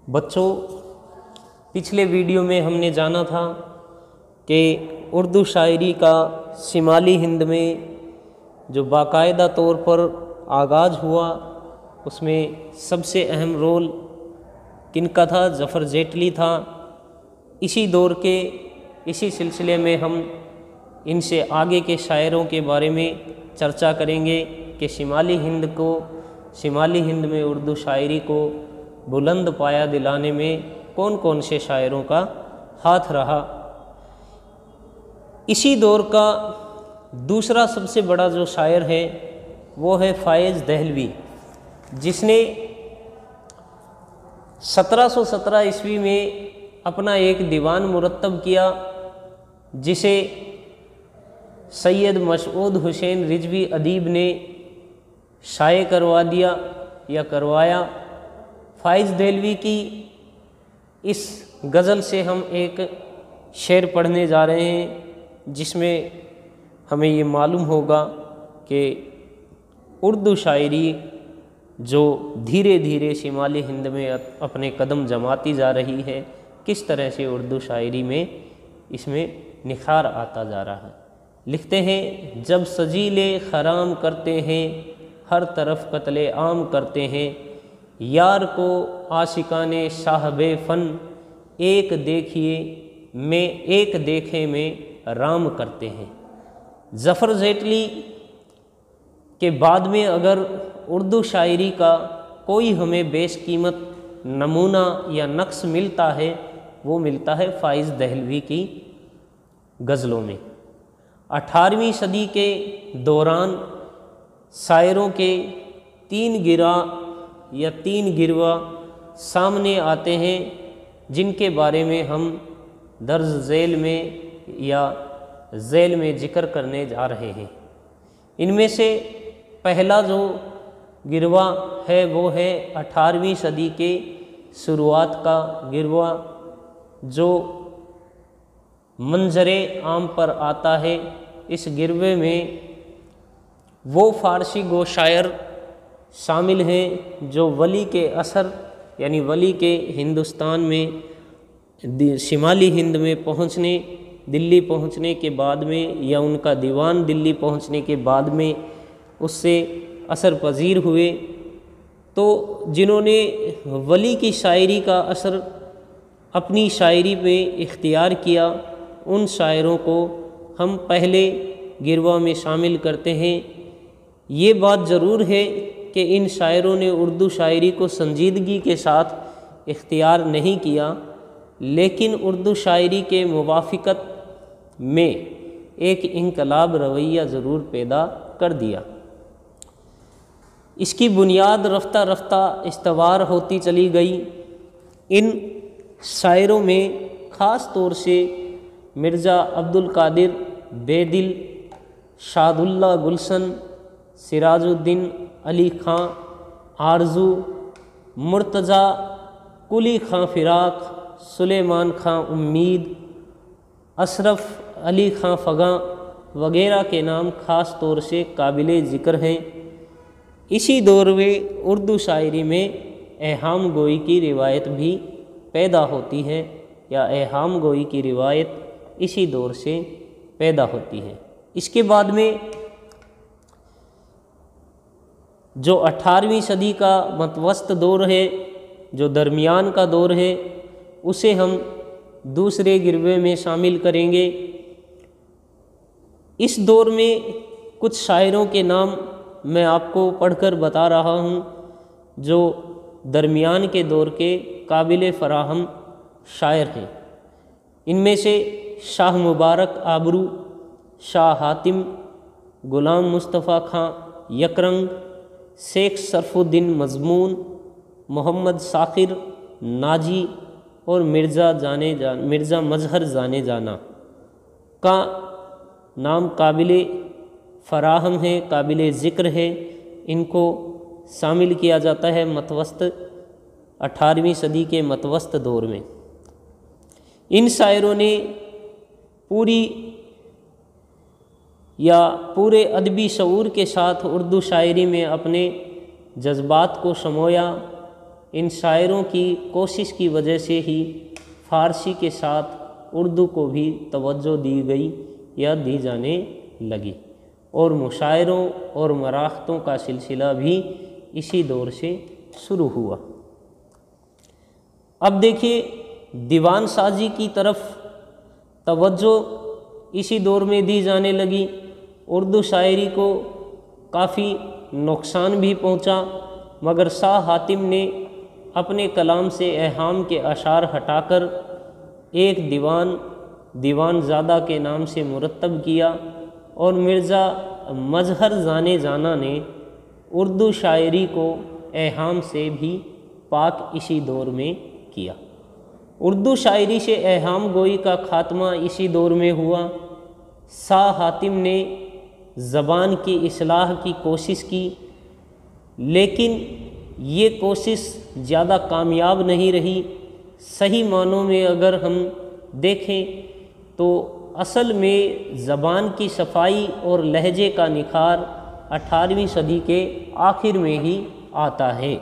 بچوں، پچھلے ویڈیو میں ہم نے جانا تھا کہ اردو شاعری کا شمالی ہند میں جو باقاعدہ طور پر آغاز ہوا اس میں سب سے اہم رول کن کا تھا؟ ظفر جیٹلی تھا۔ اسی دور کے اسی سلسلے میں ہم ان سے آگے کے شاعروں کے بارے میں چرچا کریں گے کہ شمالی ہند میں اردو شاعری کو بلند پایہ دلانے میں کون کون سے شاعروں کا ہاتھ رہا۔ اسی دور کا دوسرا سب سے بڑا جو شاعر ہے وہ ہے فائز دہلوی، جس نے 1717 عیسوی میں اپنا ایک دیوان مرتب کیا جسے سید مسعود حسین رضوی ادیب نے شائع کروایا۔ فائز دہلوی کی اس غزل سے ہم ایک شعر پڑھنے جا رہے ہیں جس میں ہمیں یہ معلوم ہوگا کہ اردو شاعری جو دھیرے دھیرے شمالی ہند میں اپنے قدم جماتی جا رہی ہے، کس طرح سے اردو شاعری میں اس میں نکھار آتا جا رہا ہے۔ لکھتے ہیں، جب سجیلے خرام کرتے ہیں ہر طرف قتل عام کرتے ہیں، یار کو عاشقان صاحب فن ایک دیکھے میں رام کرتے ہیں۔ ظفر جیٹلی کے بعد میں اگر اردو شاعری کا کوئی ہمیں بیش قیمت نمونہ یا نقش ملتا ہے وہ ملتا ہے فائز دہلوی کی غزلوں میں۔ 18ویں صدی کے دوران شاعروں کے تین گروہ سامنے آتے ہیں جن کے بارے میں ہم درج ذیل میں ذکر کرنے جا رہے ہیں۔ ان میں سے پہلا جو گروہ ہے وہ ہے 18ویں صدی کے شروعات کا گروہ جو منظر عام پر آتا ہے۔ اس گروے میں وہ فارسی گو شاعر شامل ہیں جو ولی کے اثر یعنی ولی کے ہندوستان میں شمالی ہند میں دلی پہنچنے کے بعد میں یا ان کا دیوان دلی پہنچنے کے بعد میں اس سے اثر پذیر ہوئے، تو جنہوں نے ولی کی شاعری کا اثر اپنی شاعری میں اختیار کیا ان شاعروں کو ہم پہلے گروہ میں شامل کرتے ہیں۔ یہ بات ضرور ہے کہ ان شاعروں نے اردو شاعری کو سنجیدگی کے ساتھ اختیار نہیں کیا، لیکن اردو شاعری کے موافقت میں ایک انقلاب رویہ ضرور پیدا کر دیا۔ اس کی بنیاد رفتہ رفتہ استوار ہوتی چلی گئی۔ ان شاعروں میں خاص طور سے مرزا عبد القادر بیدل، شاد اللہ گلشن، سراج الدین علی خاں آرزو، مرتضیٰ قلی خاں فراق، سلیمان خاں امید، اشرف علی خاں فغاں وغیرہ کے نام خاص طور سے قابل ذکر ہیں۔ اسی دور میں اردو شاعری میں ایہام گوئی کی روایت بھی پیدا ہوتی ہے یا ایہام گوئی کی روایت اسی دور سے پیدا ہوتی ہے۔ اس کے بعد میں جو 18ویں صدی کا متوسط دور ہے، جو درمیان کا دور ہے، اسے ہم دوسرے گروے میں شامل کریں گے۔ اس دور میں کچھ شاعروں کے نام میں آپ کو پڑھ کر بتا رہا ہوں جو درمیان کے دور کے قابل فراہم شاعر ہیں۔ ان میں سے شاہ مبارک آبرو، شاہ حاتم، غلام مصطفیٰ خاں یکرنگ، شیخ شرف الدین مضمون، محمد ساخر ناجی اور مرزا مظہر جانے جانا کا نام قابل فراہم ہے، قابل ذکر ہے۔ ان کو شامل کیا جاتا ہے 18ویں صدی کے متوسط دور میں۔ ان شاعروں نے پورے ادبی شعور کے ساتھ اردو شاعری میں اپنے جذبات کو سمویا ان شاعروں کی کوشش کی وجہ سے ہی فارسی کے ساتھ اردو کو بھی توجہ دی گئی یا دی جانے لگی، اور مشاعروں اور مراختوں کا سلسلہ بھی اسی دور سے شروع ہوا۔ اب دیکھیے دیوان سازی کی طرف توجہ اسی دور میں دی جانے لگی۔ اردو شاعری کو کافی نقصان بھی پہنچا، مگر شاہ حاتم نے اپنے کلام سے ایہام کے اشعار ہٹا کر ایک دیوان زادہ کے نام سے مرتب کیا، اور مرزا مظہر زانے جانا نے اردو شاعری کو ایہام سے بھی پاک اسی دور میں کیا۔ اردو شاعری سے ایہام گوئی کا خاتمہ اسی دور میں ہوا۔ شاہ حاتم نے زبان کی اصلاح کی کوشش کی، لیکن یہ کوشش زیادہ کامیاب نہیں رہی۔ صحیح معنوں میں اگر ہم دیکھیں تو اصل میں زبان کی صفائی اور لہجے کا نکھار 18ویں صدی کے آخر میں ہی آتا ہے۔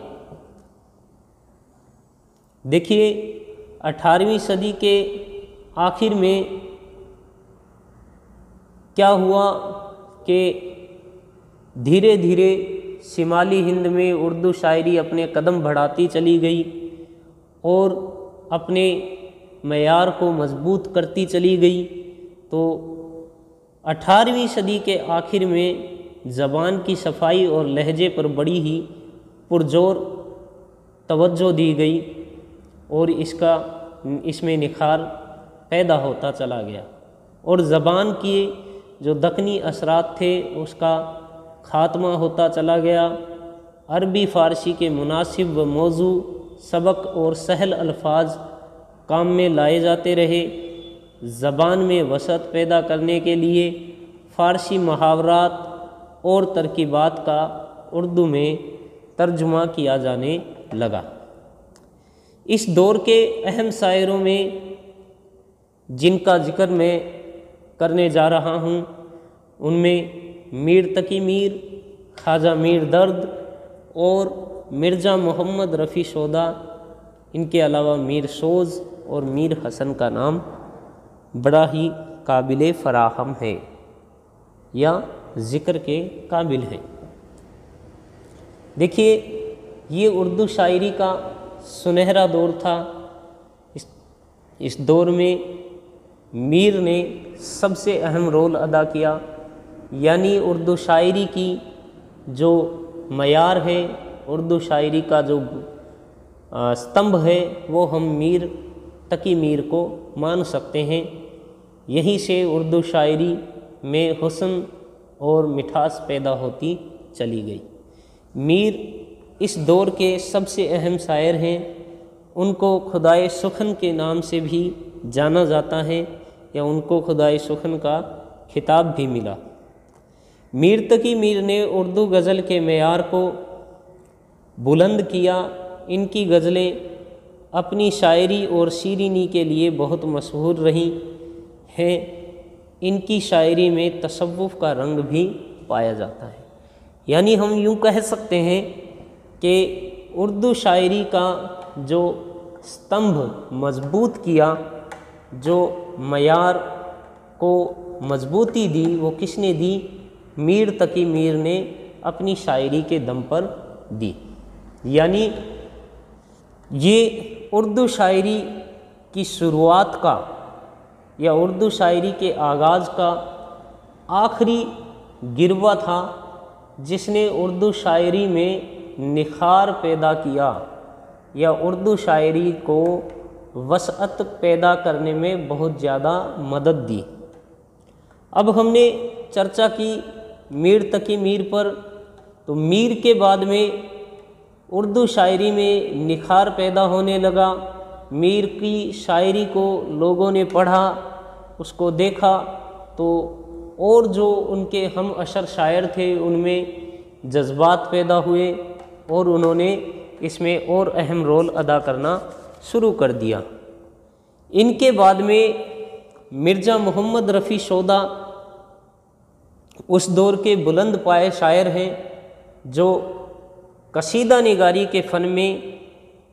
دیکھیے 18ویں صدی کے آخر میں کیا ہوا کہ دھیرے دھیرے شمالی ہند میں اردو شاعری اپنے قدم بڑھاتی چلی گئی اور اپنے معیار کو مضبوط کرتی چلی گئی۔ تو 18ویں صدی کے آخر میں زبان کی صفائی اور لہجے پر بڑی ہی پرزور توجہ دی گئی، اور اس میں نکھار پیدا ہوتا چلا گیا، اور زبان کی جو دکنی اثرات تھے اس کا خاتمہ ہوتا چلا گیا۔ عربی فارسی کے مناسب و موضوع سبق اور سہل الفاظ کام میں لائے جاتے رہے۔ زبان میں وسعت پیدا کرنے کے لیے فارسی محاورات اور ترکیبات کا اردو میں ترجمہ کیا جانے لگا۔ اس دور کے اہم شاعروں میں جن کا ذکر میں کرنے جا رہا ہوں ان میں میر تقی میر، خواجہ میر درد اور مرزا محمد رفیع شودہ، ان کے علاوہ میر سوز اور میر حسن کا نام بڑا ہی قابل فراہم ہے یا ذکر کے قابل ہے۔ دیکھیے یہ اردو شاعری کا سنہرا دور تھا۔ اس دور میں میر نے سب سے اہم رول ادا کیا، یعنی اردو شاعری کی جو معیار ہے، اردو شاعری کا جو ستمبھ ہے، وہ ہم میر تقی میر کو مان سکتے ہیں۔ یہیں سے اردو شاعری میں حسن اور مٹھاس پیدا ہوتی چلی گئی۔ میر اس دور کے سب سے اہم شاعر ہیں۔ ان کو خدائے سخن کے نام سے بھی جانا جاتا ہے، یا ان کو خدائے سخن کا خطاب بھی ملا۔ میر تقی میر نے اردو غزل کے معیار کو بلند کیا۔ ان کی غزلیں اپنی شاعری اور شیرینی کے لیے بہت مشہور رہی ہیں۔ ان کی شاعری میں تصوف کا رنگ بھی پایا جاتا ہے، یعنی ہم یوں کہہ سکتے ہیں کہ اردو شاعری کا جو ستمبھ مضبوط کیا، جو معیار کو مضبوطی دی، وہ کس نے دی؟ میر تقی میر نے اپنی شاعری کے دم پر دی۔ یعنی یہ اردو شاعری کی شروعات کا یا اردو شاعری کے آغاز کا آخری گروہ تھا جس نے اردو شاعری میں نکھار پیدا کیا یا اردو شاعری کو وسعت پیدا کرنے میں بہت زیادہ مدد دی۔ اب ہم نے چرچا کی میر تقی میر پر، تو میر کے بعد میں اردو شاعری میں نکھار پیدا ہونے لگا۔ میر کی شاعری کو لوگوں نے پڑھا، اس کو دیکھا، تو اور جو ان کے ہم اشر شاعر تھے ان میں جذبات پیدا ہوئے، اور انہوں نے اس میں اور اہم رول ادا کرنا شروع کر دیا۔ ان کے بعد میں مرزا محمد رفیع شودہ اس دور کے بلند پائے شاعر ہیں، جو قصیدہ نگاری کے فن میں